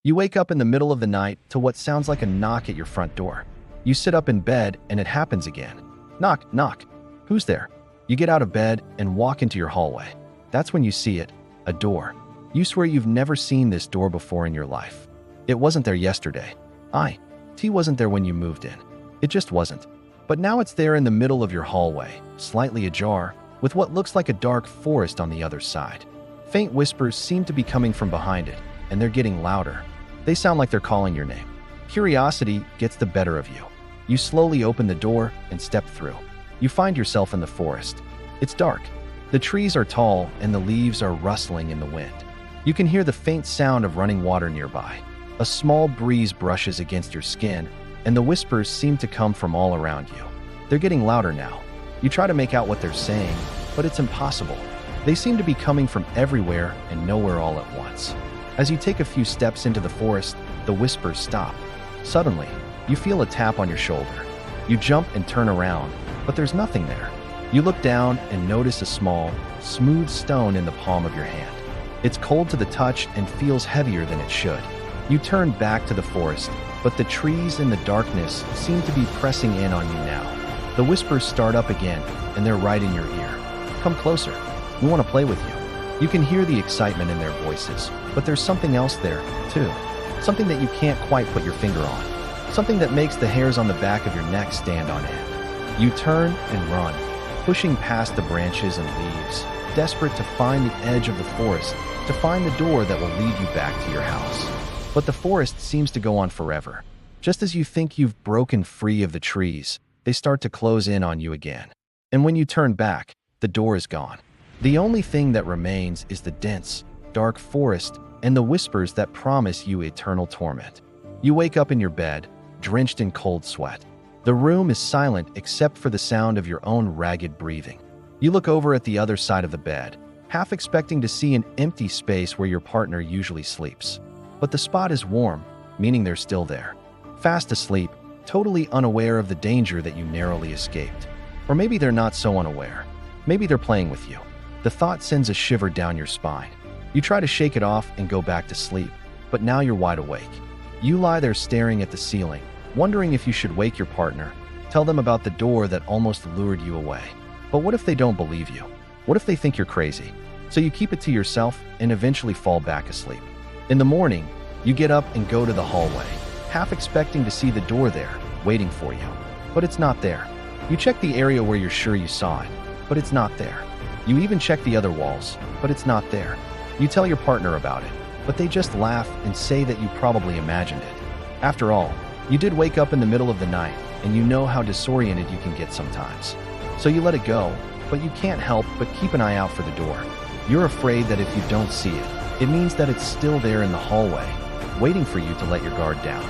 You wake up in the middle of the night to what sounds like a knock at your front door. You sit up in bed and it happens again. Knock, knock. Who's there? You get out of bed and walk into your hallway. That's when you see it, a door. You swear you've never seen this door before in your life. It wasn't there yesterday. T wasn't there when you moved in. It just wasn't. But now it's there in the middle of your hallway, slightly ajar, with what looks like a dark forest on the other side. Faint whispers seem to be coming from behind it, and they're getting louder. They sound like they're calling your name. Curiosity gets the better of you. You slowly open the door and step through. You find yourself in the forest. It's dark. The trees are tall and the leaves are rustling in the wind. You can hear the faint sound of running water nearby. A small breeze brushes against your skin, and the whispers seem to come from all around you. They're getting louder now. You try to make out what they're saying, but it's impossible. They seem to be coming from everywhere and nowhere all at once. As you take a few steps into the forest, the whispers stop. Suddenly, you feel a tap on your shoulder. You jump and turn around, but there's nothing there. You look down and notice a small, smooth stone in the palm of your hand. It's cold to the touch and feels heavier than it should. You turn back to the forest, but the trees in the darkness seem to be pressing in on you now. The whispers start up again, and they're right in your ear. Come closer. We want to play with you. You can hear the excitement in their voices, but there's something else there, too. Something that you can't quite put your finger on. Something that makes the hairs on the back of your neck stand on end. You turn and run, pushing past the branches and leaves, desperate to find the edge of the forest, to find the door that will lead you back to your house. But the forest seems to go on forever. Just as you think you've broken free of the trees, they start to close in on you again. And when you turn back, the door is gone. The only thing that remains is the dense, dark forest and the whispers that promise you eternal torment. You wake up in your bed, drenched in cold sweat. The room is silent except for the sound of your own ragged breathing. You look over at the other side of the bed, half expecting to see an empty space where your partner usually sleeps. But the spot is warm, meaning they're still there. Fast asleep, totally unaware of the danger that you narrowly escaped. Or maybe they're not so unaware. Maybe they're playing with you. The thought sends a shiver down your spine. You try to shake it off and go back to sleep, but now you're wide awake. You lie there staring at the ceiling, wondering if you should wake your partner, tell them about the door that almost lured you away. But what if they don't believe you? What if they think you're crazy? So you keep it to yourself and eventually fall back asleep. In the morning, you get up and go to the hallway, half expecting to see the door there, waiting for you. But it's not there. You check the area where you're sure you saw it, but it's not there. You even check the other walls, but it's not there. You tell your partner about it, but they just laugh and say that you probably imagined it. After all, you did wake up in the middle of the night, and you know how disoriented you can get sometimes. So you let it go, but you can't help but keep an eye out for the door. You're afraid that if you don't see it, it means that it's still there in the hallway, waiting for you to let your guard down.